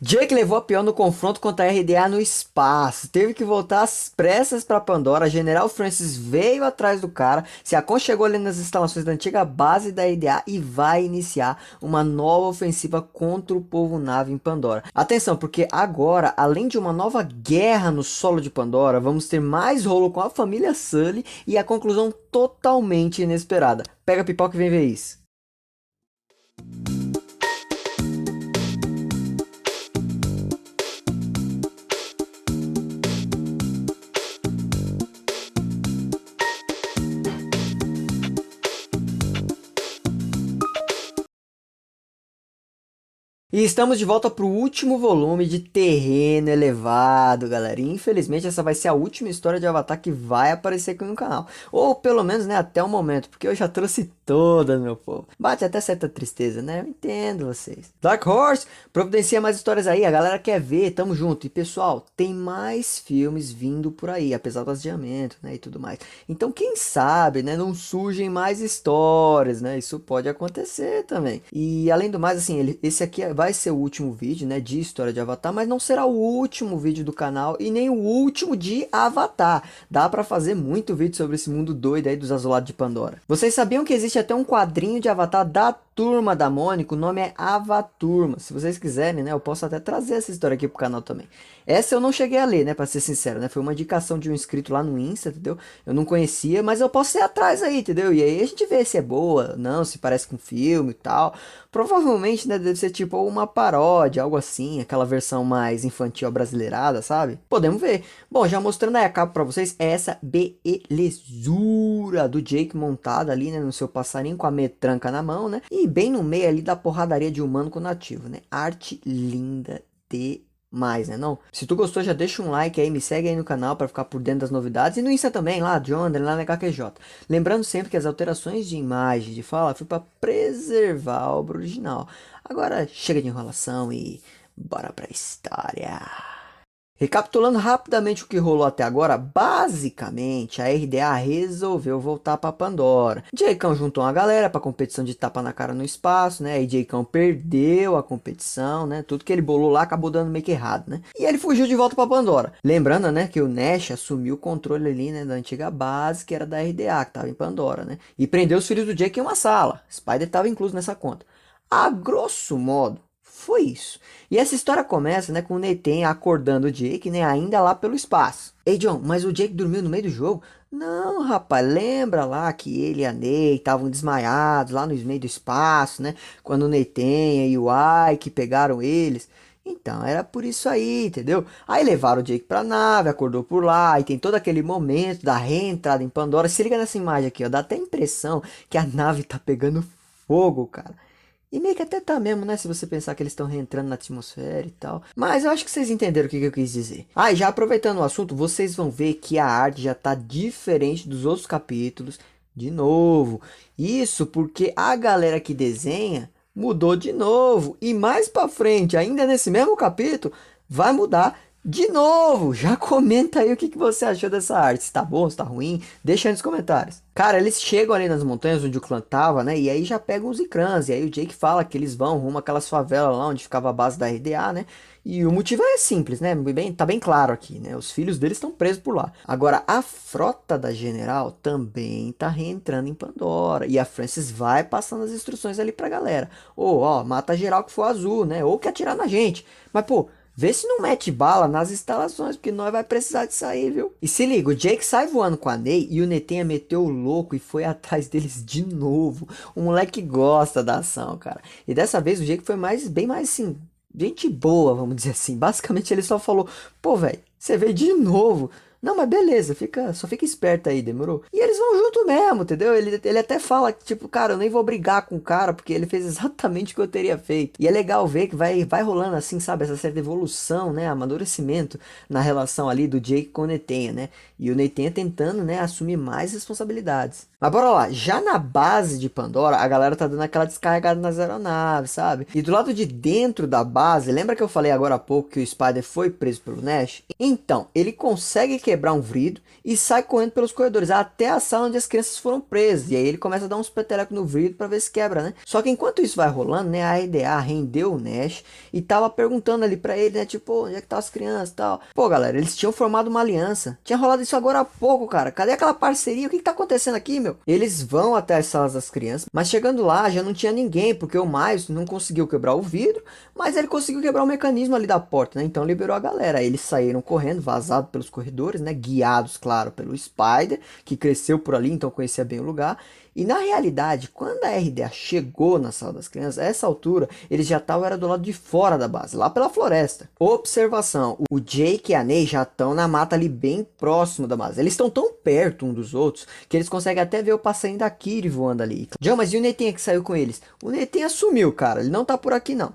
Jake levou a pior no confronto contra a RDA no espaço. Teve que voltar às pressas para Pandora. General Francis veio atrás do cara, se aconchegou ali nas instalações da antiga base da RDA e vai iniciar uma nova ofensiva contra o povo nave em Pandora. Atenção, porque agora, além de uma nova guerra no solo de Pandora, vamos ter mais rolo com a família Sully e a conclusão totalmente inesperada. Pega a pipoca e vem ver isso. E estamos de volta para o último volume de Terreno Elevado, galera. E infelizmente essa vai ser a última história de Avatar que vai aparecer aqui no canal. Ou pelo menos, né, até o momento, porque eu já trouxe todas, meu povo. Bate até certa tristeza, né? Eu entendo vocês. Dark Horse, providencia mais histórias aí, a galera quer ver, tamo junto. E pessoal, tem mais filmes vindo por aí, apesar do adiamento, né, e tudo mais. Então quem sabe, né, não surgem mais histórias, né? Isso pode acontecer também. E além do mais, assim, esse aqui vai ser o último vídeo, né, de história de Avatar, mas não será o último vídeo do canal e nem o último de Avatar. Dá pra fazer muito vídeo sobre esse mundo doido aí dos Azulados de Pandora. Vocês sabiam que existe até um quadrinho de Avatar da Turma da Mônica? O nome é Avaturma. Se vocês quiserem, né, eu posso até trazer essa história aqui pro canal também. Essa eu não cheguei a ler, né, pra ser sincero, né, foi uma indicação de um inscrito lá no Insta, entendeu? Eu não conhecia, mas eu posso ir atrás aí, entendeu? E aí a gente vê se é boa, não, se parece com filme e tal. Provavelmente, né, deve ser tipo uma paródia, algo assim, aquela versão mais infantil brasileirada, sabe? Podemos ver. Bom, já mostrando aí a capa pra vocês, é essa belezura do Jake montado ali, né, no seu passarinho com a metranca na mão, né? E bem no meio ali da porradaria de humano com nativo, né? Arte linda demais, né, não? Se tu gostou, já deixa um like aí, me segue aí no canal para ficar por dentro das novidades. E no Insta também, lá, John, lá na KQJ. Lembrando sempre que as alterações de imagem, de fala, foi para preservar a obra original. Agora, chega de enrolação e bora pra história. Recapitulando rapidamente o que rolou até agora, basicamente a RDA resolveu voltar para Pandora. Jakeão juntou uma galera para competição de tapa na cara no espaço, né? E Jakeão perdeu a competição, né? Tudo que ele bolou lá acabou dando meio que errado, né? E ele fugiu de volta para Pandora. Lembrando, né, que o Nash assumiu o controle ali, né, da antiga base que era da RDA, que estava em Pandora, né? E prendeu os filhos do Jake em uma sala. Spider estava incluso nessa conta. A grosso modo, foi isso. E essa história começa, né, com o Nathan acordando o Jake, né, ainda lá pelo espaço. Ei, John, mas o Jake dormiu no meio do jogo? Não, rapaz, lembra lá que ele e a Ney estavam desmaiados lá no meio do espaço, né? Quando o Nathan e o Ike pegaram eles. Então, era por isso aí, entendeu? Aí levaram o Jake pra nave, acordou por lá, e tem todo aquele momento da reentrada em Pandora. Se liga nessa imagem aqui, ó, dá até a impressão que a nave tá pegando fogo, cara. E meio que até tá mesmo, né? Se você pensar que eles estão reentrando na atmosfera e tal. Mas eu acho que vocês entenderam o que eu quis dizer. Ah, e já aproveitando o assunto, vocês vão ver que a arte já tá diferente dos outros capítulos. De novo. Isso porque a galera que desenha mudou de novo. E mais pra frente, ainda nesse mesmo capítulo, vai mudar de novo. Já comenta aí o que você achou dessa arte. Se tá bom, se tá ruim. Deixa aí nos comentários. Cara, eles chegam ali nas montanhas onde o clã tava, né? E aí já pegam os Ikrans. E aí o Jake fala que eles vão rumo àquelas favelas lá onde ficava a base da RDA, né? E o motivo é simples, né? Tá bem claro aqui, né? Os filhos deles estão presos por lá. Agora, a frota da General também tá reentrando em Pandora. E a Francis vai passando as instruções ali pra galera. Ou, ó, mata geral que for azul, né? Ou quer atirar na gente. Mas, pô, vê se não mete bala nas instalações, porque nós vai precisar disso aí, viu? E se liga, o Jake sai voando com a Ney e o Netenha meteu o louco e foi atrás deles de novo. O moleque gosta da ação, cara. E dessa vez o Jake foi bem mais assim, gente boa, vamos dizer assim. Basicamente ele só falou, pô, velho, você veio de novo. Não, mas beleza, só fica esperto aí, demorou? E eles vão junto mesmo, entendeu? Ele até fala que, tipo, cara, eu nem vou brigar com o cara, porque ele fez exatamente o que eu teria feito. E é legal ver que vai rolando assim, sabe, essa certa evolução, né, amadurecimento na relação ali do Jake com o Netenha, né? E o Netenha tentando, né, assumir mais responsabilidades. Mas bora lá, já na base de Pandora, a galera tá dando aquela descarregada nas aeronaves, sabe? E do lado de dentro da base, lembra que eu falei agora há pouco que o Spider foi preso pelo Nash? Então, ele consegue quebrar um vidro e sai correndo pelos corredores, até a sala onde as crianças foram presas. E aí ele começa a dar uns petelecos no vidro pra ver se quebra, né? Só que enquanto isso vai rolando, né, a RDA rendeu o Nash e tava perguntando ali pra ele, né, tipo, onde é que tá as crianças e tal. Pô, galera, eles tinham formado uma aliança. Tinha rolado isso agora há pouco, cara. Cadê aquela parceria? O que que tá acontecendo aqui, meu? Eles vão até as salas das crianças, mas chegando lá já não tinha ninguém, porque o Miles não conseguiu quebrar o vidro, mas ele conseguiu quebrar o mecanismo ali da porta, né? Então liberou a galera. Aí eles saíram correndo, vazados pelos corredores, né? Guiados, claro, pelo Spider, que cresceu por ali, então conhecia bem o lugar. E na realidade, quando a RDA chegou na sala das crianças, a essa altura, eles já estavam era do lado de fora da base, lá pela floresta. Observação, o Jake e a Ney já estão na mata ali bem próximo da base. Eles estão tão perto um dos outros, que eles conseguem até ver o passarinho da Kiri voando ali. John, mas e o Netinha que saiu com eles? O Netinha sumiu, cara, ele não tá por aqui não.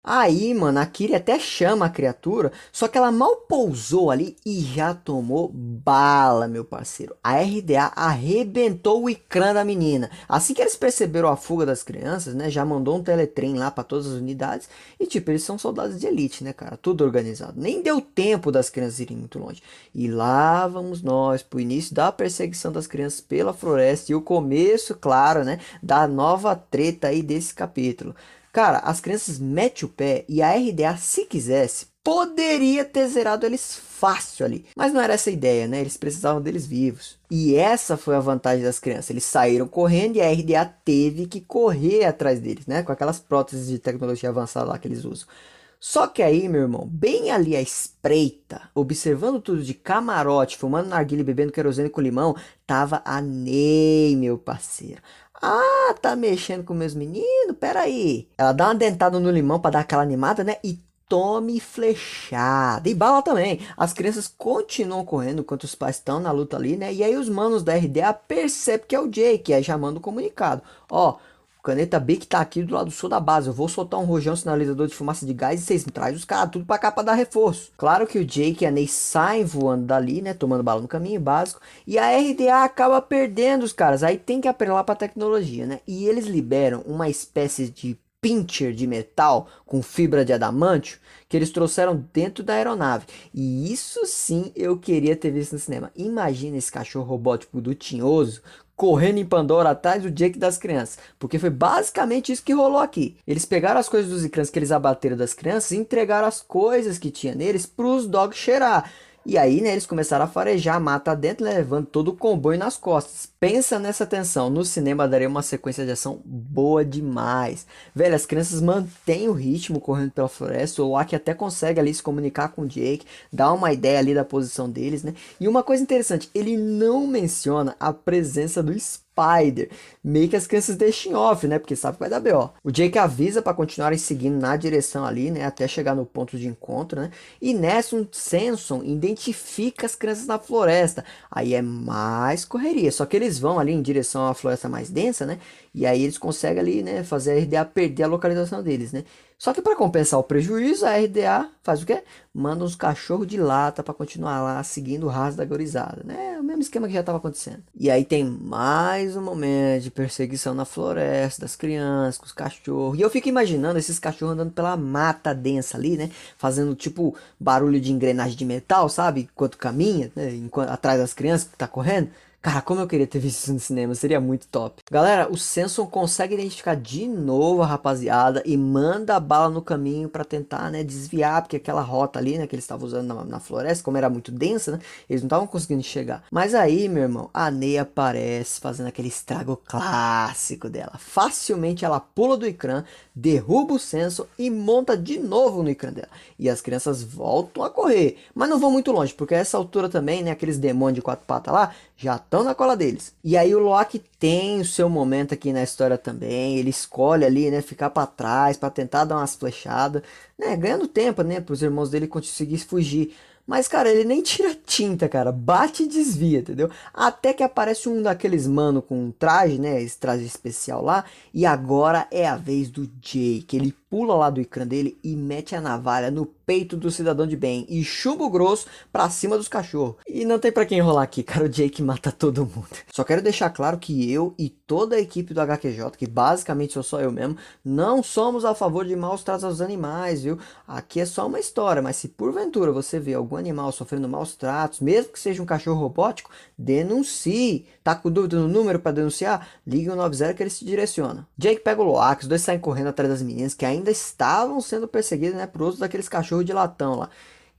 Aí, mano, a Kiri até chama a criatura, só que ela mal pousou ali e já tomou bala, meu parceiro. A RDA arrebentou o ecrã da menina. Assim que eles perceberam a fuga das crianças, né, já mandou um teletrem lá pra todas as unidades. E tipo, eles são soldados de elite, né, cara, tudo organizado. Nem deu tempo das crianças irem muito longe. E lá vamos nós pro início da perseguição das crianças pela floresta e o começo, claro, né, da nova treta aí desse capítulo. Cara, as crianças metem o pé e a RDA, se quisesse, poderia ter zerado eles fácil ali. Mas não era essa a ideia, né? Eles precisavam deles vivos. E essa foi a vantagem das crianças. Eles saíram correndo e a RDA teve que correr atrás deles, né? Com aquelas próteses de tecnologia avançada lá que eles usam. Só que aí, meu irmão, bem ali à espreita, observando tudo de camarote, fumando narguilha e bebendo querosene com limão, tava a Ney, meu parceiro. Ah, tá mexendo com meus meninos? Pera aí. Ela dá uma dentada no limão pra dar aquela animada, né? E tome flechada. E bala também. As crianças continuam correndo enquanto os pais estão na luta ali, né? E aí os manos da RDA percebem que é o Jake, aí já manda o comunicado. Ó, Caneta B que tá aqui do lado sul da base. Eu vou soltar um rojão sinalizador de fumaça de gás e vocês me trazem os caras tudo pra cá pra dar reforço. Claro que o Jake e a Ney saem voando dali, né? Tomando bala no caminho básico. E a RDA acaba perdendo os caras. Aí tem que apelar pra tecnologia, né? E eles liberam uma espécie de pincher de metal com fibra de adamantio que eles trouxeram dentro da aeronave. E isso sim eu queria ter visto no cinema. Imagina esse cachorro robótico do Tinhoso correndo em Pandora atrás do Jake das crianças. Porque foi basicamente isso que rolou aqui. Eles pegaram as coisas dos icrãs que eles abateram das crianças e entregaram as coisas que tinha neles pros dogs cheirar. E aí, né, eles começaram a farejar, mata dentro, levando todo o comboio nas costas. Pensa nessa tensão. No cinema daria uma sequência de ação boa demais. Velho, as crianças mantêm o ritmo correndo pela floresta. O Loki até consegue ali se comunicar com o Jake, dar uma ideia ali da posição deles, né? E uma coisa interessante, ele não menciona a presença do Spider, meio que as crianças deixem off, né? Porque sabe que vai dar BO. O Jake avisa para continuarem seguindo na direção ali, né? Até chegar no ponto de encontro, né? E nessa, um Samson identifica as crianças na floresta. Aí é mais correria. Só que eles vão ali em direção à floresta mais densa, né? E aí eles conseguem ali, né? Fazer a RDA perder a localização deles, né? Só que para compensar o prejuízo, a RDA faz o quê? Manda uns cachorros de lata para continuar lá seguindo o rastro da gorizada, né? O mesmo esquema que já estava acontecendo. E aí tem mais um momento de perseguição na floresta das crianças, com os cachorros. E eu fico imaginando esses cachorros andando pela mata densa ali, né? Fazendo tipo barulho de engrenagem de metal, sabe? Enquanto caminha, né? Atrás das crianças que tá correndo. Cara, como eu queria ter visto isso no cinema, seria muito top. Galera, o Samson consegue identificar de novo a rapaziada e manda a bala no caminho pra tentar, né, desviar, porque aquela rota ali, né, que eles estavam usando na floresta, como era muito densa, né, eles não estavam conseguindo chegar. Mas aí, meu irmão, a Ney aparece fazendo aquele estrago clássico dela. Facilmente ela pula do ecrã, derruba o Samson e monta de novo no ecrã dela. E as crianças voltam a correr, mas não vão muito longe, porque a essa altura também, né, aqueles demônios de quatro patas lá, já estão na cola deles. E aí o Loki tem o seu momento aqui na história também. Ele escolhe ali, né, ficar para trás para tentar dar umas flechadas, né, ganhando tempo, né, para os irmãos dele conseguirem fugir. Mas cara, ele nem tira tinta, cara. Bate e desvia, entendeu? Até que aparece um daqueles mano com um traje, né? Esse traje especial lá. E agora é a vez do Jake. Ele pula lá do ecrã dele e mete a navalha no peito do cidadão de bem. E chumbo grosso pra cima dos cachorros. E não tem pra quem enrolar aqui, cara. O Jake mata todo mundo. Só quero deixar claro que eu e toda a equipe do HQJ, que basicamente sou só eu mesmo, não somos a favor de maus tratos aos animais, viu? Aqui é só uma história, mas se porventura você vê algum animal sofrendo maus tratos, mesmo que seja um cachorro robótico, denuncie. Tá com dúvida no número para denunciar? Ligue o 90 que ele se direciona. Jake pega o Loak, os dois saem correndo atrás das meninas que ainda estavam sendo perseguidas, né, por uso daqueles cachorros de latão lá.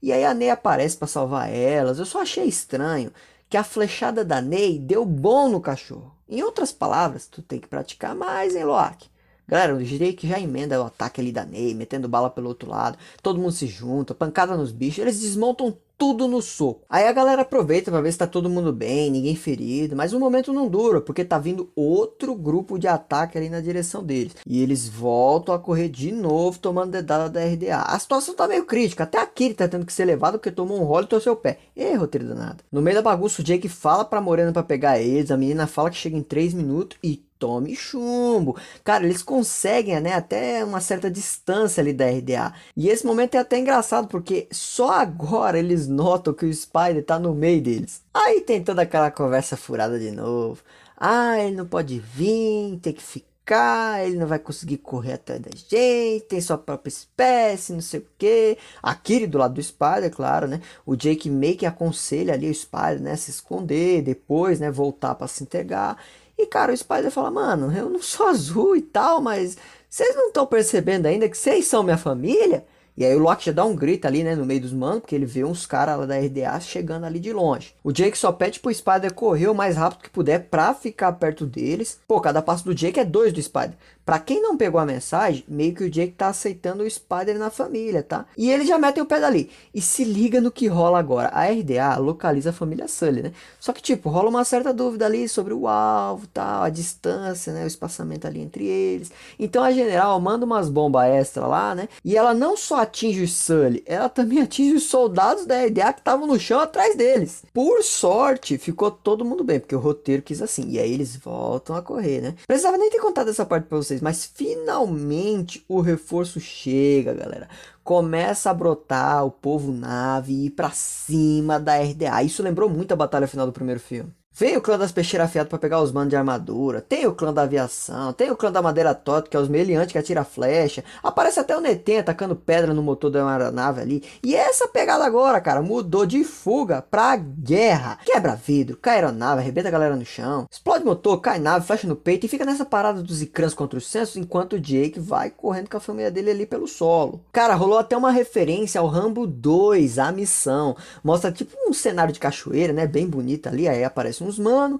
E aí a Ney aparece para salvar elas. Eu só achei estranho que a flechada da Ney deu bom no cachorro. Em outras palavras, tu tem que praticar mais, hein, Loak? Galera, o Jake já emenda o ataque ali da Ney, metendo bala pelo outro lado. Todo mundo se junta, pancada nos bichos, eles desmontam tudo no soco. Aí a galera aproveita pra ver se tá todo mundo bem, ninguém ferido. Mas o momento não dura, porque tá vindo outro grupo de ataque ali na direção deles. E eles voltam a correr de novo, tomando dedada da RDA. A situação tá meio crítica, até aqui ele tá tendo que ser levado porque tomou um rolo e torceu o pé. Roteiro danado. No meio da bagunça, o Jake fala pra Morena pra pegar eles, a menina fala que chega em 3 minutos e tome chumbo. Cara, eles conseguem, né, até uma certa distância ali da RDA. E esse momento é até engraçado, porque só agora eles notam que o Spider tá no meio deles. Aí tem toda aquela conversa furada de novo. Ah, ele não pode vir, tem que ficar, ele não vai conseguir correr atrás da gente, tem sua própria espécie, não sei o que. A Kiri do lado do Spider, claro, né? O Jake meio que aconselha ali o Spider, né, se esconder, depois, né, voltar para se entregar. E cara, o Spider fala, mano, eu não sou azul e tal, mas vocês não estão percebendo ainda que vocês são minha família? E aí o Loki já dá um grito ali, né, no meio dos manos, porque ele vê uns caras lá da RDA chegando ali de longe. O Jake só pede pro Spider correr o mais rápido que puder pra ficar perto deles. Pô, cada passo do Jake é 2 do Spider. Pra quem não pegou a mensagem, meio que o Jake tá aceitando o Spider na família, tá? E eles já metem o pé dali. E se liga no que rola agora. A RDA localiza a família Sully, né? Só que, tipo, rola uma certa dúvida ali sobre o alvo, tal, a distância, né? O espaçamento ali entre eles. Então a general manda umas bombas extra lá, né? E ela não só atinge os Sully, ela também atinge os soldados da RDA que estavam no chão atrás deles. Por sorte, ficou todo mundo bem, porque o roteiro quis assim. E aí eles voltam a correr, né? Precisava nem ter contado essa parte pra vocês, mas finalmente o reforço chega, galera. Começa a brotar o povo nave e ir pra cima da RDA. Isso lembrou muito a batalha final do primeiro filme. Vem o clã das peixeiras afiadas pra pegar os manos de armadura. Tem o clã da aviação. Tem o clã da madeira tota, que é os meliantes que atira flecha. Aparece até o Neten atacando pedra no motor da aeronave ali. E essa pegada agora, cara, mudou de fuga pra guerra. Quebra vidro, cai aeronave, arrebenta a galera no chão. Explode motor, cai nave, flecha no peito. E fica nessa parada dos icrãs contra os censos, enquanto o Jake vai correndo com a família dele ali pelo solo. Cara, rolou até uma referência ao Rambo 2, a missão. Mostra tipo um cenário de cachoeira, né? Bem bonito ali. Aí aparece uns mano,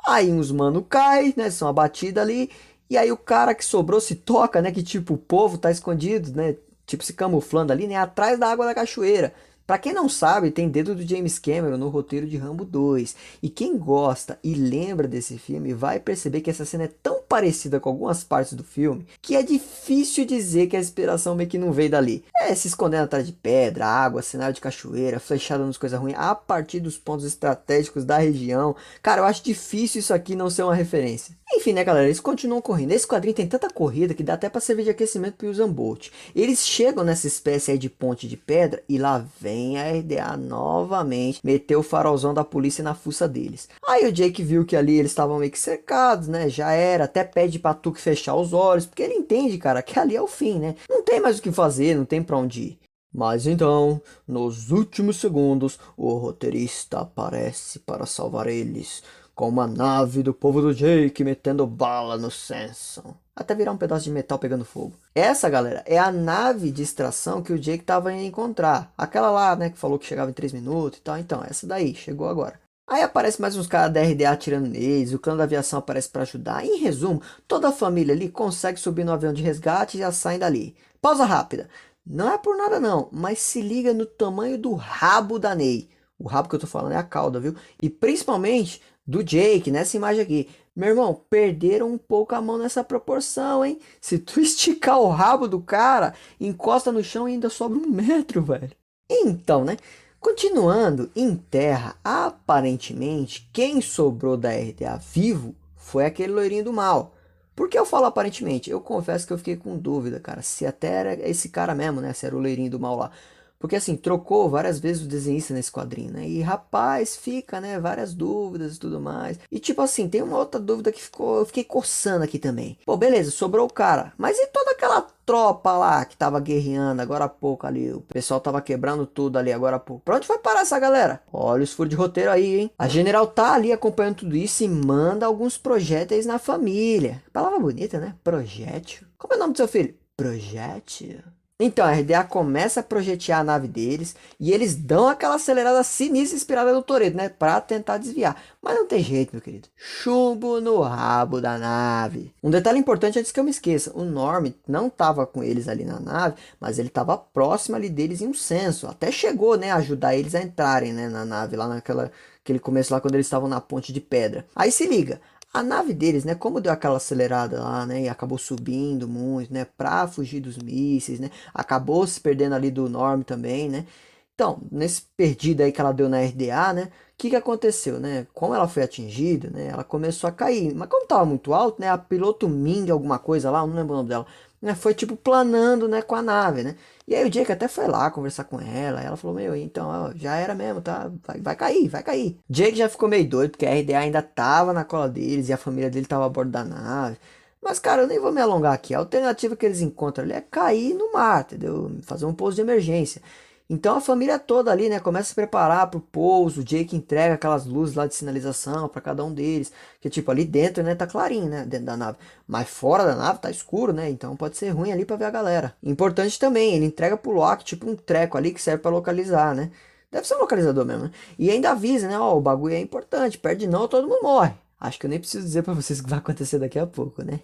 aí uns mano cai, né, são abatidos ali, e aí o cara que sobrou se toca, né, que tipo, o povo tá escondido, né, tipo se camuflando ali, né, atrás da água da cachoeira. Pra quem não sabe, tem dedo do James Cameron no roteiro de Rambo 2. E quem gosta e lembra desse filme vai perceber que essa cena é tão parecida com algumas partes do filme que é difícil dizer que a inspiração meio que não veio dali. Se escondendo atrás de pedra, água, cenário de cachoeira, flechada nos coisas ruins, a partir dos pontos estratégicos da região. Cara, eu acho difícil isso aqui não ser uma referência. Enfim, né, galera, eles continuam correndo. Esse quadrinho tem tanta corrida que dá até pra servir de aquecimento pro Usain Bolt. Eles chegam nessa espécie aí de ponte de pedra e lá vem a RDA novamente meter o farolzão da polícia na fuça deles. Aí o Jake viu que ali eles estavam meio que cercados, né, já era, até pede pra Tuque fechar os olhos, porque ele entende, cara, que ali é o fim, né, não tem mais o que fazer, não tem pra onde ir. Mas então, nos últimos segundos, o roteirista aparece para salvar eles, com uma nave do povo do Jake metendo bala no Samson, até virar um pedaço de metal pegando fogo. Essa, galera, é a nave de extração que o Jake tava indo encontrar. Aquela lá, né, que falou que chegava em 3 minutos e tal. Então, essa daí, chegou agora. Aí aparece mais uns caras da RDA atirando neles, o clã da aviação aparece para ajudar. Em resumo, toda a família ali consegue subir no avião de resgate e já saem dali. Pausa rápida. Não é por nada não, mas se liga no tamanho do rabo da Ney. O rabo que eu tô falando é a cauda, viu? E principalmente do Jake, nessa imagem aqui. Meu irmão, perderam um pouco a mão nessa proporção, hein? Se tu esticar o rabo do cara, encosta no chão e ainda sobra 1 metro, velho. Então, né? Continuando, em Terra, aparentemente, quem sobrou da RDA vivo foi aquele loirinho do mal. Por que eu falo aparentemente? Eu confesso que eu fiquei com dúvida, cara, se até era esse cara mesmo, né, se era o loirinho do mal lá. Porque assim, trocou várias vezes o desenhista nesse quadrinho, né? E rapaz, fica, né? Várias dúvidas e tudo mais. E tipo assim, tem uma outra dúvida que eu fiquei coçando aqui também. Pô, beleza, sobrou o cara. Mas e toda aquela tropa lá que tava guerreando agora há pouco ali? O pessoal tava quebrando tudo ali agora há pouco. Pra onde foi parar essa galera? Olha os furos de roteiro aí, hein? A general tá ali acompanhando tudo isso e manda alguns projéteis na família. Palavra bonita, né? Projétil. Como é o nome do seu filho? Projétil. Então, a RDA começa a projetear a nave deles e eles dão aquela acelerada sinistra inspirada no Toretto, né? Pra tentar desviar. Mas não tem jeito, meu querido. Chumbo no rabo da nave. Um detalhe importante antes que eu me esqueça. O Norm não tava com eles ali na nave, mas ele tava próximo ali deles em um senso. Até chegou, né, a ajudar eles a entrarem, né, na nave, lá aquele começo lá quando eles estavam na ponte de pedra. Aí se liga. A nave deles, né, como deu aquela acelerada lá, né, e acabou subindo muito, né, pra fugir dos mísseis, né, acabou se perdendo ali do Norm também, né. Então, nesse perdido aí que ela deu na RDA, né, o que que aconteceu, né, como ela foi atingida, né, ela começou a cair, mas como tava muito alto, né, a piloto Ming alguma coisa lá, eu não lembro o nome dela, né, foi tipo planando, né, com a nave, né. E aí o Jake até foi lá conversar com ela falou, meu, então, ó, já era mesmo, tá, vai cair, vai cair. Jake já ficou meio doido, porque a RDA ainda tava na cola deles e a família dele tava a bordo da nave. Mas, cara, eu nem vou me alongar aqui. A alternativa que eles encontram ali é cair no mar, entendeu? Fazer um pouso de emergência. Então a família toda ali, né, começa a se preparar pro pouso. O Jake entrega aquelas luzes lá de sinalização para cada um deles. Que tipo, ali dentro, né, tá clarinho, né, dentro da nave. Mas fora da nave tá escuro, né, então pode ser ruim ali para ver a galera. Importante também, ele entrega pro Loki, tipo um treco ali que serve para localizar, né. Deve ser um localizador mesmo, né? E ainda avisa, né, ó, o bagulho é importante, perde não, todo mundo morre. Acho que eu nem preciso dizer pra vocês o que vai acontecer daqui a pouco, né?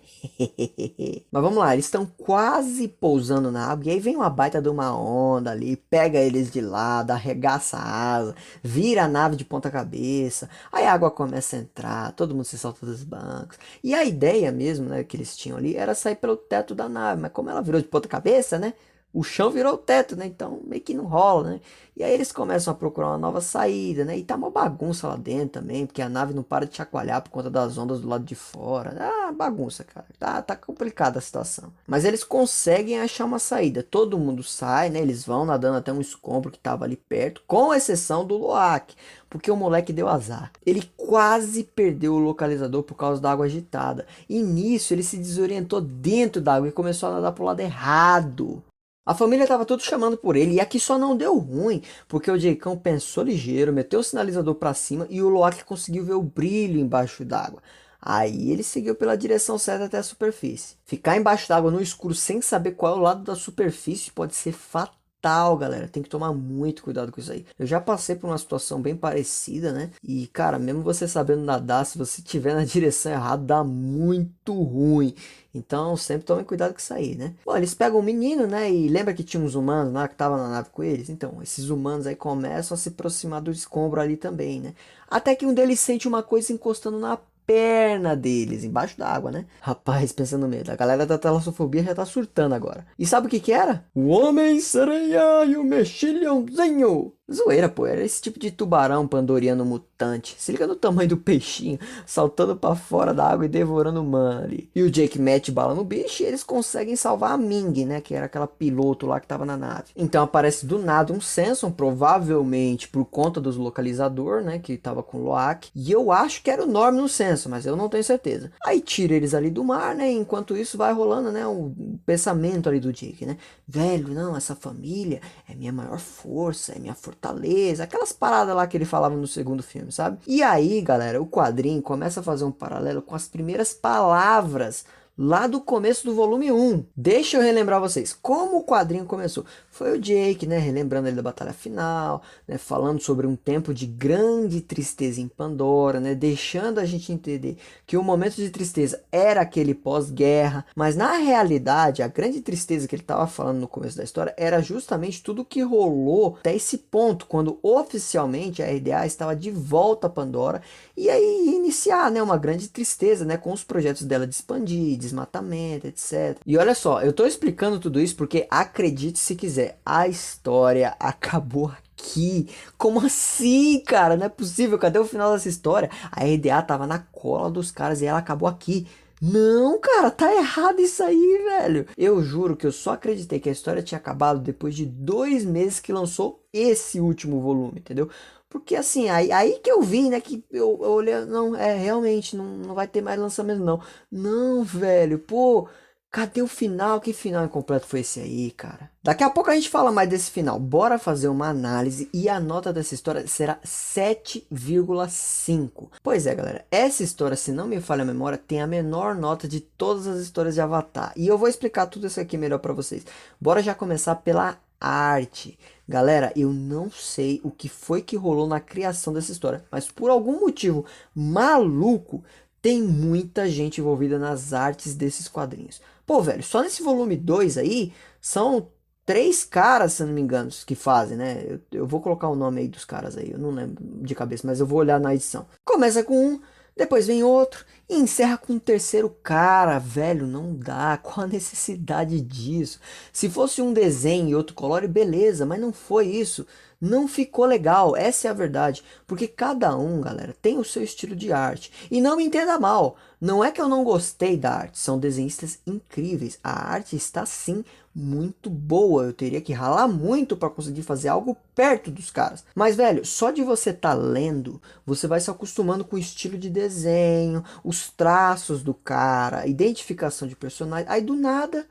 Mas vamos lá, eles estão quase pousando na água. E aí vem uma baita de uma onda ali, pega eles de lado, arregaça a asa, vira a nave de ponta cabeça. Aí a água começa a entrar, todo mundo se solta dos bancos. E a ideia mesmo, né, que eles tinham ali era sair pelo teto da nave. Mas como ela virou de ponta cabeça, né? O chão virou o teto, né? Então meio que não rola, né? E aí eles começam a procurar uma nova saída, né? E tá uma bagunça lá dentro também, porque a nave não para de chacoalhar por conta das ondas do lado de fora. Ah, bagunça, cara. Tá complicada a situação. Mas eles conseguem achar uma saída. Todo mundo sai, né? Eles vão nadando até um escombro que tava ali perto, com exceção do Loak, porque o moleque deu azar. Ele quase perdeu o localizador por causa da água agitada. E nisso ele se desorientou dentro da água e começou a nadar pro lado errado. A família tava tudo chamando por ele, e aqui só não deu ruim, porque o Jakeão pensou ligeiro, meteu o sinalizador para cima e o Loki conseguiu ver o brilho embaixo d'água. Aí ele seguiu pela direção certa até a superfície. Ficar embaixo d'água no escuro sem saber qual é o lado da superfície pode ser fatal, galera. Tem que tomar muito cuidado com isso aí. Eu já passei por uma situação bem parecida, né? E, cara, mesmo você sabendo nadar, se você estiver na direção errada, dá muito ruim. Então, sempre tomem cuidado com isso aí, né? Bom, eles pegam o menino, né? E lembra que tinha uns humanos lá que estavam na nave com eles? Então, esses humanos aí começam a se aproximar do escombro ali também, né? Até que um deles sente uma coisa encostando na perna deles, embaixo da água, né? Rapaz, pensando medo, a galera da talassofobia já tá surtando agora. E sabe o que que era? O Homem-Sereia e o Mexilhãozinho! Zoeira, pô, era esse tipo de tubarão pandoriano mutante. Se liga no tamanho do peixinho, saltando pra fora da água e devorando o humano ali. E o Jake mete bala no bicho e eles conseguem salvar a Ming, né? Que era aquela piloto lá que tava na nave. Então aparece do nada um Samson, provavelmente por conta dos localizador, né? Que tava com o Loak. E eu acho que era o Norm no Samson, mas eu não tenho certeza. Aí tira eles ali do mar, né? Enquanto isso vai rolando, né? O pensamento ali do Jake, né? Velho, não, essa família é minha maior força, é minha fortaleza, aquelas paradas lá que ele falava no segundo filme, sabe? E aí, galera, o quadrinho começa a fazer um paralelo com as primeiras palavras lá do começo do volume 1. Deixa eu relembrar vocês, como o quadrinho começou. Foi o Jake, né, relembrando ele da batalha final, né, falando sobre um tempo de grande tristeza em Pandora, né, deixando a gente entender que o momento de tristeza era aquele pós-guerra, mas na realidade, a grande tristeza que ele estava falando no começo da história era justamente tudo que rolou até esse ponto, quando oficialmente a RDA estava de volta a Pandora, e aí iniciar, né, uma grande tristeza, né, com os projetos dela de expandir, desmatamento, etc. E olha só, eu tô explicando tudo isso porque, acredite se quiser, a história acabou aqui. Como assim, cara? Não é possível. Cadê o final dessa história? A RDA tava na cola dos caras e ela acabou aqui. Não, cara, tá errado isso aí, velho. Eu juro que eu só acreditei que a história tinha acabado depois de 2 meses que lançou esse último volume, entendeu? Porque assim, aí que eu vi, né, que eu olhei, não, realmente, não vai ter mais lançamento, não. Não, velho, pô, cadê o final? Que final incompleto foi esse aí, cara? Daqui a pouco a gente fala mais desse final. Bora fazer uma análise e a nota dessa história será 7,5. Pois é, galera, essa história, se não me falha a memória, tem a menor nota de todas as histórias de Avatar. E eu vou explicar tudo isso aqui melhor pra vocês. Bora já começar pela arte. Galera, eu não sei o que foi que rolou na criação dessa história, mas por algum motivo maluco, tem muita gente envolvida nas artes desses quadrinhos. Pô, velho, só nesse volume 2 aí, são 3 caras, se não me engano, que fazem, né? Eu vou colocar o nome aí dos caras aí, eu não lembro de cabeça, mas eu vou olhar na edição. Começa com um, depois vem outro, e encerra com um terceiro cara, velho, não dá, qual a necessidade disso? Se fosse um desenho e outro colore, beleza, mas não foi isso. Não ficou legal, essa é a verdade. Porque cada um, galera, tem o seu estilo de arte. E não me entenda mal, não é que eu não gostei da arte, são desenhistas incríveis. A arte está sim muito boa, eu teria que ralar muito para conseguir fazer algo perto dos caras. Mas velho, só de você estar lendo, você vai se acostumando com o estilo de desenho, os traços do cara, a identificação de personagem. Aí do nada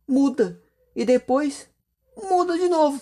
muda e depois muda de novo.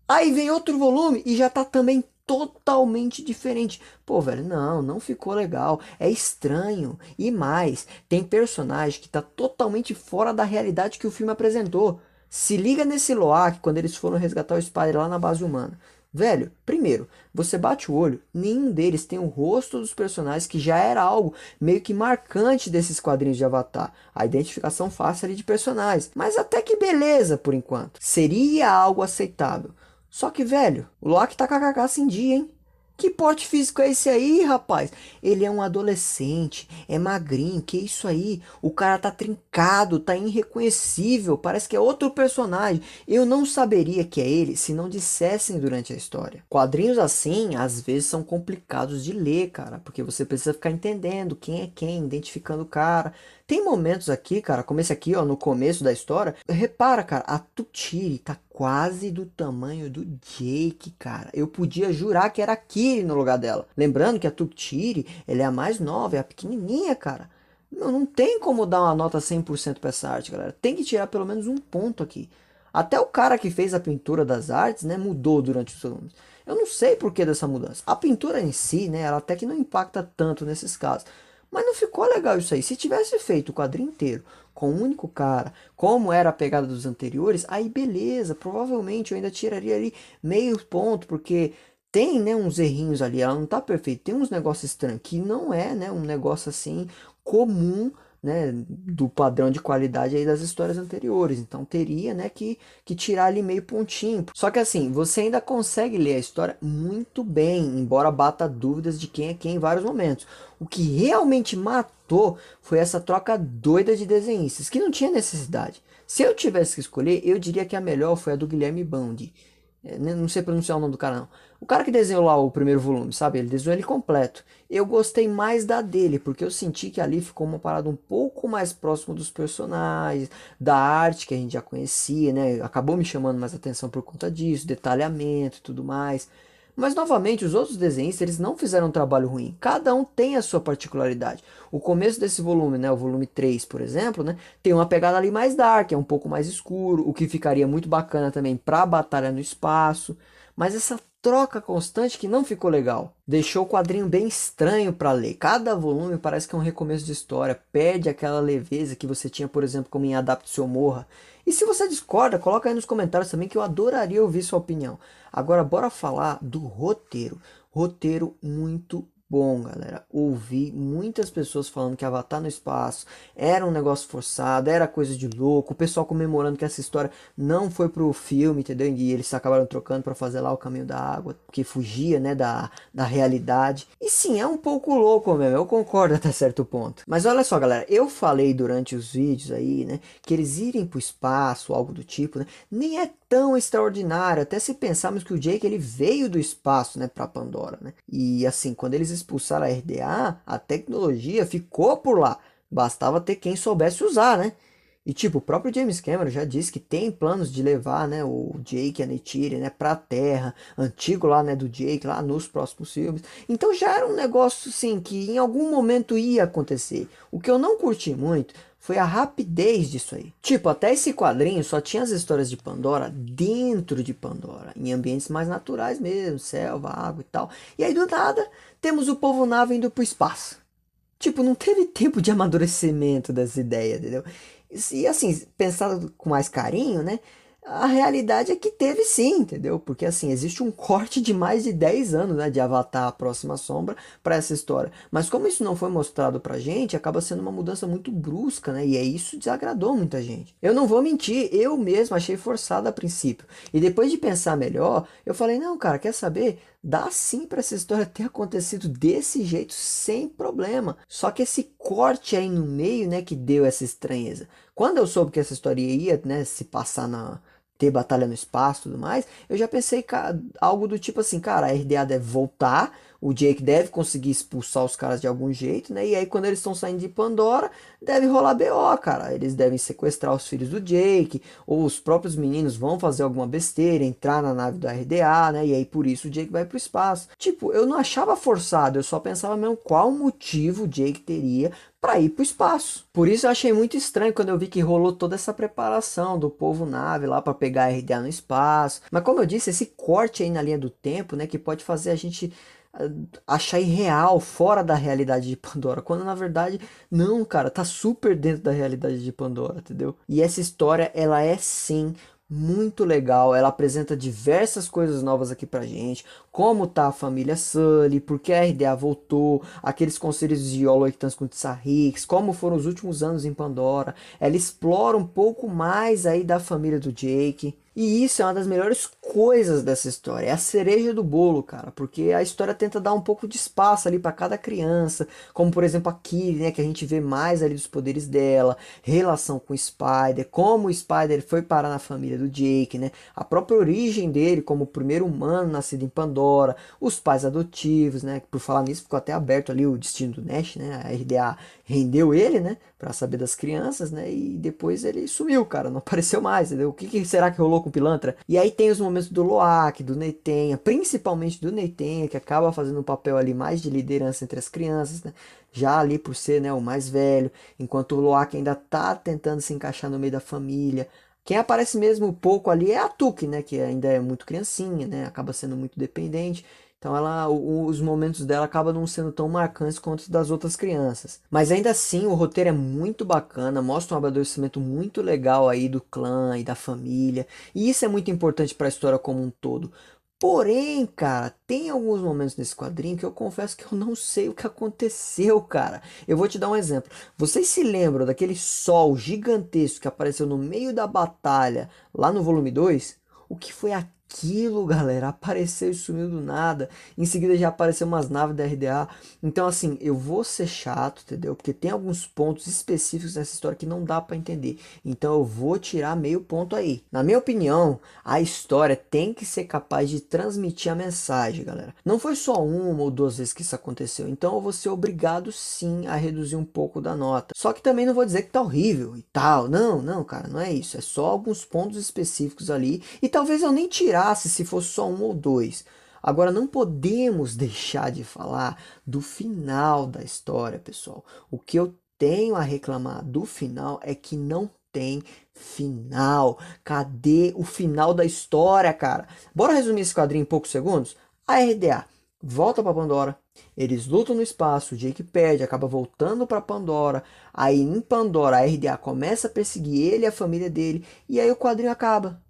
Aí vem outro volume e já tá também totalmente diferente. Pô, velho, não ficou legal. É estranho. E mais, tem personagem que tá totalmente fora da realidade que o filme apresentou. Se liga nesse Loak quando eles foram resgatar o Spider lá na base humana. Velho, primeiro, você bate o olho, nenhum deles tem o rosto dos personagens, que já era algo meio que marcante desses quadrinhos de Avatar. A identificação fácil ali de personagens. Mas até que beleza por enquanto. Seria algo aceitável. Só que, velho, o Loki tá com a cagaça em dia, hein? Que porte físico é esse aí, rapaz? Ele é um adolescente, é magrinho, que isso aí? O cara tá trincado, tá irreconhecível, parece que é outro personagem. Eu não saberia que é ele se não dissessem durante a história. Quadrinhos assim, às vezes são complicados de ler, cara, porque você precisa ficar entendendo quem é quem, identificando o cara. Tem momentos aqui, cara, como esse aqui, ó, no começo da história. Repara, cara, a Tutiri tá quase do tamanho do Jake, cara. Eu podia jurar que era a Kiri no lugar dela. Lembrando que a Tutiri, ela é a mais nova, é a pequenininha, cara. Não tem como dar uma nota 100% pra essa arte, galera. Tem que tirar pelo menos um ponto aqui. Até o cara que fez a pintura das artes, né, mudou durante os volumes. Eu não sei por que dessa mudança. A pintura em si, né, ela até que não impacta tanto nesses casos. Mas não ficou legal isso aí. Se tivesse feito o quadrinho inteiro com um único cara, como era a pegada dos anteriores, aí beleza, provavelmente eu ainda tiraria ali meio ponto, porque tem, né, uns errinhos ali, ela não tá perfeita, tem uns negócios estranhos, que não é, né, um negócio assim comum, né, do padrão de qualidade aí das histórias anteriores, então teria, né, que tirar ali meio pontinho. Só que assim, você ainda consegue ler a história muito bem, embora bata dúvidas de quem é quem em vários momentos. O que realmente matou foi essa troca doida de desenhistas, que não tinha necessidade. Se eu tivesse que escolher, eu diria que a melhor foi a do Guilherme Bandi. Não sei pronunciar o nome do cara, não. O cara que desenhou lá o primeiro volume, sabe? Ele desenhou ele completo. Eu gostei mais da dele, porque eu senti que ali ficou uma parada um pouco mais próximo dos personagens, da arte que a gente já conhecia, né? Acabou me chamando mais atenção por conta disso, detalhamento e tudo mais. Mas novamente, os outros desenhistas, eles não fizeram um trabalho ruim. Cada um tem a sua particularidade. O começo desse volume, né, o volume 3, por exemplo, né, tem uma pegada ali mais dark, é um pouco mais escuro, o que ficaria muito bacana também para a batalha no espaço. Mas essa troca constante que não ficou legal. Deixou o quadrinho bem estranho para ler. Cada volume parece que é um recomeço de história, perde aquela leveza que você tinha, por exemplo, como em Adapte-se ou Morra. E se você discorda, coloca aí nos comentários também, que eu adoraria ouvir sua opinião. Agora bora falar do roteiro. Roteiro muito bom, galera. Ouvi muitas pessoas falando que Avatar no espaço era um negócio forçado, era coisa de louco, o pessoal comemorando que essa história não foi pro filme, entendeu? E eles acabaram trocando para fazer lá o Caminho da Água, porque fugia, né, da realidade. E sim, é um pouco louco mesmo, eu concordo até certo ponto. Mas olha só, galera, eu falei durante os vídeos aí, né, que eles irem pro espaço, algo do tipo, né, nem é tão extraordinário, até se pensarmos que o Jake ele veio do espaço, né, para Pandora, né? E assim, quando eles expulsaram a RDA, a tecnologia ficou por lá. Bastava ter quem soubesse usar, né? E tipo, o próprio James Cameron já disse que tem planos de levar, né, o Jake e a Neytiri, né, pra Terra, antigo lá, né, do Jake, lá nos próximos filmes. Então já era um negócio, sim, que em algum momento ia acontecer. O que eu não curti muito foi a rapidez disso aí. Tipo, até esse quadrinho só tinha as histórias de Pandora dentro de Pandora, em ambientes mais naturais mesmo, selva, água e tal. E aí do nada, temos o povo nave indo pro espaço. Tipo, não teve tempo de amadurecimento dessa ideia, entendeu? E assim, pensado com mais carinho, né? A realidade é que teve sim, entendeu? Porque assim, existe um corte de mais de 10 anos, né, de Avatar a Próxima Sombra para essa história. Mas como isso não foi mostrado pra gente, acaba sendo uma mudança muito brusca, né? E é isso desagradou muita gente. Eu não vou mentir, eu mesmo achei forçado a princípio. E depois de pensar melhor, eu falei, não, cara, quer saber? Dá sim para essa história ter acontecido desse jeito sem problema. Só que esse corte aí no meio, né, que deu essa estranheza. Quando eu soube que essa história ia, né, se passar na ter batalha no espaço e tudo mais, eu já pensei algo do tipo assim, cara, a RDA deve voltar, o Jake deve conseguir expulsar os caras de algum jeito, né? E aí quando eles estão saindo de Pandora, deve rolar BO, cara. Eles devem sequestrar os filhos do Jake, ou os próprios meninos vão fazer alguma besteira, entrar na nave do RDA, né? E aí por isso o Jake vai pro espaço. Tipo, eu não achava forçado, eu só pensava mesmo qual motivo o Jake teria para ir pro espaço. Por isso eu achei muito estranho quando eu vi que rolou toda essa preparação do povo nave lá para pegar a RDA no espaço. Mas como eu disse, esse corte aí na linha do tempo, né, que pode fazer a gente achar irreal, fora da realidade de Pandora, quando na verdade não, cara, tá super dentro da realidade de Pandora, entendeu? E essa história, ela é sim muito legal, ela apresenta diversas coisas novas aqui pra gente, como tá a família Sully, porque a RDA voltou, aqueles conselhos de Oloitans com Tsarrix, como foram os últimos anos em Pandora, ela explora um pouco mais aí da família do Jake, e isso é uma das melhores coisas dessa história, é a cereja do bolo, cara, porque a história tenta dar um pouco de espaço ali para cada criança, como por exemplo a Kiri, né, que a gente vê mais ali dos poderes dela, relação com o Spider, como o Spider foi parar na família do Jake, né, a própria origem dele como o primeiro humano nascido em Pandora, os pais adotivos, né, por falar nisso ficou até aberto ali o destino do Nash, né, a RDA rendeu ele, né, para saber das crianças, né, e depois ele sumiu, cara, não apareceu mais, entendeu? O que será que rolou com o Pilantra? E aí tem os momentos do Loak, do Neitenha, principalmente do Neitenha, que acaba fazendo um papel ali mais de liderança entre as crianças, né, já ali por ser, né, o mais velho, enquanto o Loak ainda tá tentando se encaixar no meio da família. Quem aparece mesmo pouco ali é a Tuque, né, que ainda é muito criancinha, né, acaba sendo muito dependente. Então os momentos dela acabam não sendo tão marcantes quanto os das outras crianças. Mas ainda assim, o roteiro é muito bacana, mostra um amadurecimento muito legal aí do clã e da família. E isso é muito importante para a história como um todo. Porém, cara, tem alguns momentos nesse quadrinho que eu confesso que eu não sei o que aconteceu, cara. Eu vou te dar um exemplo. Vocês se lembram daquele sol gigantesco que apareceu no meio da batalha lá no volume 2? O que foi aquilo, galera? Apareceu e sumiu do nada. Em seguida já apareceu umas naves da RDA. Então, assim, eu vou ser chato, entendeu? Porque tem alguns pontos específicos nessa história que não dá pra entender. Então eu vou tirar meio ponto aí. Na minha opinião, a história tem que ser capaz de transmitir a mensagem, galera. Não foi só uma ou duas vezes que isso aconteceu. Então eu vou ser obrigado sim a reduzir um pouco da nota. Só que também não vou dizer que tá horrível e tal. Não, não, cara, não é isso. É só alguns pontos específicos ali. E talvez eu nem tirasse se fosse só um ou dois. Agora, não podemos deixar de falar do final da história, pessoal. O que eu tenho a reclamar do final é que não tem final. Cadê o final da história, cara? Bora resumir esse quadrinho em poucos segundos? A RDA volta para Pandora. Eles lutam no espaço, o Jake perde, acaba voltando para Pandora. Aí em Pandora a RDA começa a perseguir ele e a família dele. E aí o quadrinho acaba.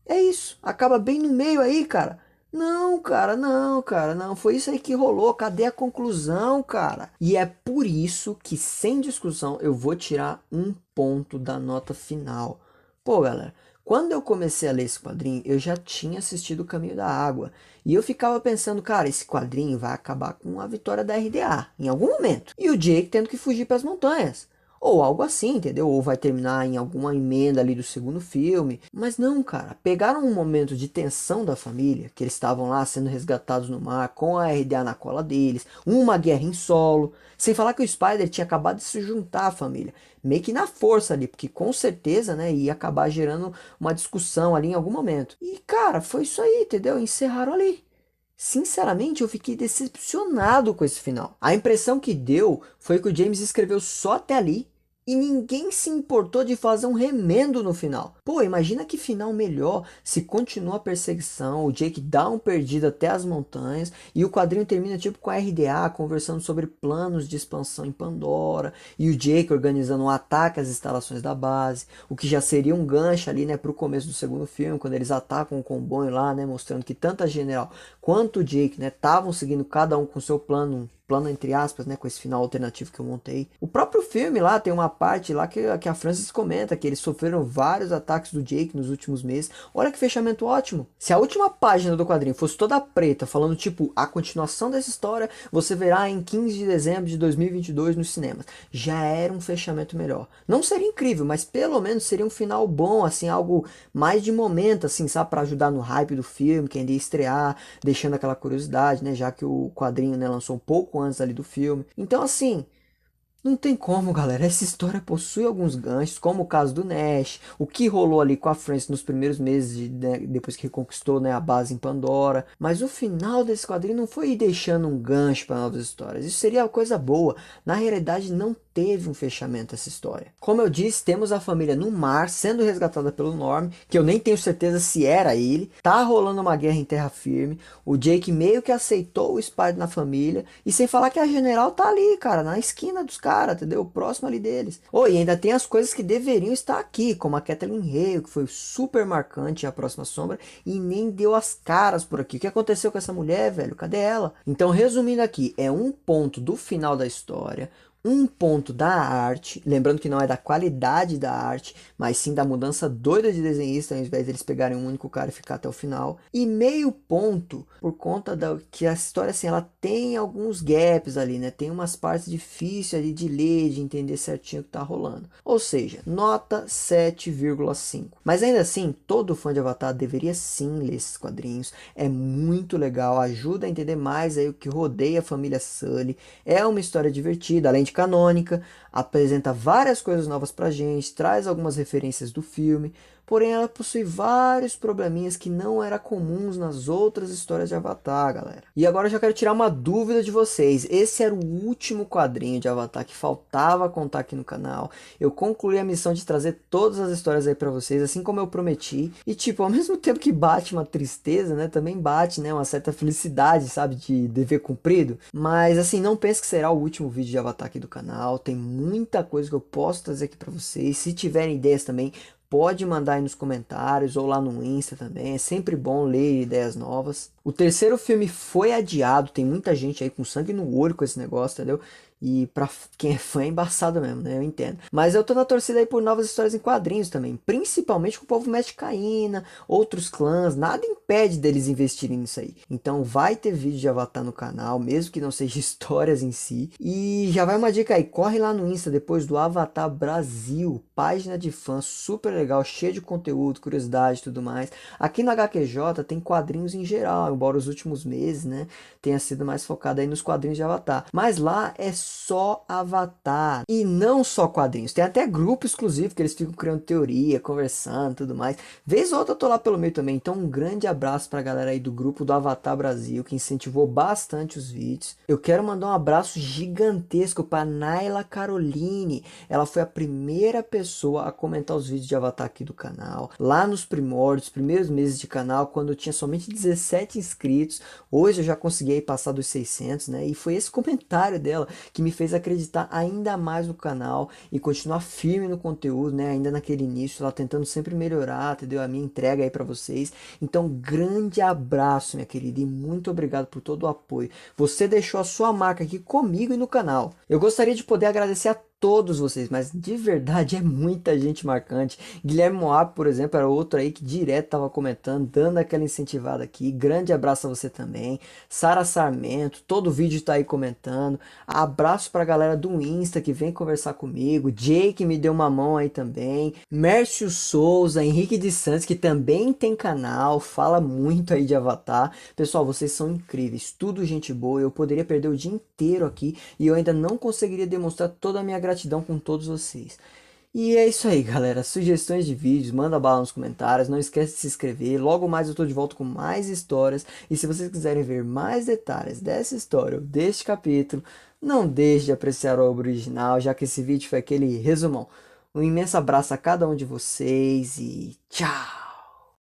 É isso, acaba bem no meio aí, cara. Não, cara, não, cara, não. Foi isso aí que rolou. Cadê a conclusão, cara? E é por isso que, sem discussão, eu vou tirar um ponto da nota final. Pô, galera, quando eu comecei a ler esse quadrinho, eu já tinha assistido O Caminho da Água. E eu ficava pensando, cara, esse quadrinho vai acabar com a vitória da RDA em algum momento. E o Jake tendo que fugir para as montanhas. ou algo assim, entendeu? Ou vai terminar em alguma emenda ali do segundo filme. Mas não, cara, pegaram um momento de tensão da família, que eles estavam lá sendo resgatados no mar, com a RDA na cola deles, uma guerra em solo, sem falar que o Spider tinha acabado de se juntar à família, meio que na força ali, porque com certeza, né, ia acabar gerando uma discussão ali em algum momento. E, cara, foi isso aí, entendeu? Encerraram ali. Sinceramente, eu fiquei decepcionado com esse final. A impressão que deu foi que o James escreveu só até ali e ninguém se importou de fazer um remendo no final. Pô, imagina que final melhor se continua a perseguição, o Jake dá um perdido até as montanhas e o quadrinho termina tipo com a RDA conversando sobre planos de expansão em Pandora e o Jake organizando um ataque às instalações da base, o que já seria um gancho ali, né, pro começo do segundo filme, quando eles atacam o comboio lá, né, mostrando que tanto a General quanto o Jake, né, estavam seguindo cada um com seu plano, plano entre aspas, né, com esse final alternativo que eu montei. O próprio filme lá tem uma parte lá que a Frances comenta que eles sofreram vários ataques do Jake nos últimos meses. Olha que fechamento ótimo. Se a última página do quadrinho fosse toda preta, falando tipo a continuação dessa história, você verá em 15 de dezembro de 2022 nos cinemas. Já era um fechamento melhor. Não seria incrível, mas pelo menos seria um final bom, assim, algo mais de momento, assim, sabe, para ajudar no hype do filme, que ainda ia estrear, deixando aquela curiosidade, né, já que o quadrinho, né, lançou um pouco antes ali do filme. Então, assim, não tem como, galera. Essa história possui alguns ganchos, como o caso do Nash, o que rolou ali com a Frances nos primeiros meses, né, depois que reconquistou, né, a base em Pandora. Mas o final desse quadrinho não foi ir deixando um gancho para novas histórias. Isso seria uma coisa boa. Na realidade, não teve um fechamento essa história. Como eu disse, temos a família no mar, sendo resgatada pelo Norm, que eu nem tenho certeza se era ele. Tá rolando uma guerra em terra firme. O Jake meio que aceitou o Spider na família. E sem falar que a General tá ali, cara, na esquina dos caras, entendeu? Próximo ali deles. Oh, e ainda tem as coisas que deveriam estar aqui, como a Kathleen Hale, que foi super marcante a Próxima Sombra, e nem deu as caras por aqui. O que aconteceu com essa mulher, velho? Cadê ela? Então, resumindo aqui, é um ponto do final da história, um ponto da arte, lembrando que não é da qualidade da arte, mas sim da mudança doida de desenhista, ao invés deles pegarem um único cara e ficar até o final, e meio ponto por conta da que a história, assim, ela tem alguns gaps ali, né, tem umas partes difíceis ali de ler, de entender certinho o que tá rolando, ou seja, nota 7,5, mas ainda assim, todo fã de Avatar deveria sim ler esses quadrinhos, é muito legal, ajuda a entender mais aí o que rodeia a família Sully, é uma história divertida, além de canônica, apresenta várias coisas novas pra gente, traz algumas referências do filme, porém ela possui vários probleminhas que não eram comuns nas outras histórias de Avatar, galera. E agora eu já quero tirar uma dúvida de vocês, esse era o último quadrinho de Avatar que faltava contar aqui no canal, eu concluí a missão de trazer todas as histórias aí pra vocês, assim como eu prometi, e tipo, ao mesmo tempo que bate uma tristeza, né, também bate, né, uma certa felicidade, sabe, de dever cumprido, mas assim, não pense que será o último vídeo de Avatar aqui do canal, tem muita coisa que eu posso trazer aqui pra vocês, se tiverem ideias também, pode mandar aí nos comentários ou lá no Insta também, é sempre bom ler ideias novas. O terceiro filme foi adiado, tem muita gente aí com sangue no olho com esse negócio, entendeu? E pra quem é fã é embaçado mesmo, né? Eu entendo. Mas eu tô na torcida aí por novas histórias em quadrinhos também. Principalmente com o povo Mestre Caína, outros clãs. Nada impede deles investirem nisso aí. Então vai ter vídeo de Avatar no canal, mesmo que não seja histórias em si. E já vai uma dica aí. Corre lá no Insta depois do Avatar Brasil. Página de fãs super legal, cheia de conteúdo, curiosidade e tudo mais. Aqui no HQJ tem quadrinhos em geral. Embora os últimos meses, né, tenha sido mais focado aí nos quadrinhos de Avatar. Mas lá é só Avatar. E não só quadrinhos. Tem até grupo exclusivo que eles ficam criando teoria, conversando e tudo mais. Vez ou outra eu tô lá pelo meio também. Então um grande abraço pra galera aí do grupo do Avatar Brasil, que incentivou bastante os vídeos. Eu quero mandar um abraço gigantesco pra Naila Caroline. Ela foi a primeira pessoa a comentar os vídeos de Avatar aqui do canal. Lá nos primórdios, primeiros meses de canal, quando eu tinha somente 17 inscritos. Hoje eu já consegui aí passar dos 600, né? E foi esse comentário dela que me fez acreditar ainda mais no canal e continuar firme no conteúdo, né? Ainda naquele início, lá tentando sempre melhorar, entendeu? A minha entrega aí pra vocês. Então, grande abraço, minha querida, e muito obrigado por todo o apoio. Você deixou a sua marca aqui comigo e no canal. Eu gostaria de poder agradecer a todos vocês, mas de verdade é muita gente marcante. Guilherme Moab, por exemplo, era outro aí que direto tava comentando, dando aquela incentivada aqui. Grande abraço a você também. Sara Sarmento, todo vídeo tá aí comentando. Abraço pra galera do Insta que vem conversar comigo. Jake me deu uma mão aí também. Mércio Souza, Henrique de Santos, que também tem canal, fala muito aí de Avatar. Pessoal, vocês são incríveis, tudo gente boa. Eu poderia perder o dia inteiro aqui e eu ainda não conseguiria demonstrar toda a minha gratidão com todos vocês. E é isso aí, galera. Sugestões de vídeos, manda bala nos comentários. Não esquece de se inscrever. Logo mais eu tô de volta com mais histórias. E se vocês quiserem ver mais detalhes dessa história ou deste capítulo, não deixe de apreciar o original, já que esse vídeo foi aquele resumão. Um imenso abraço a cada um de vocês e tchau!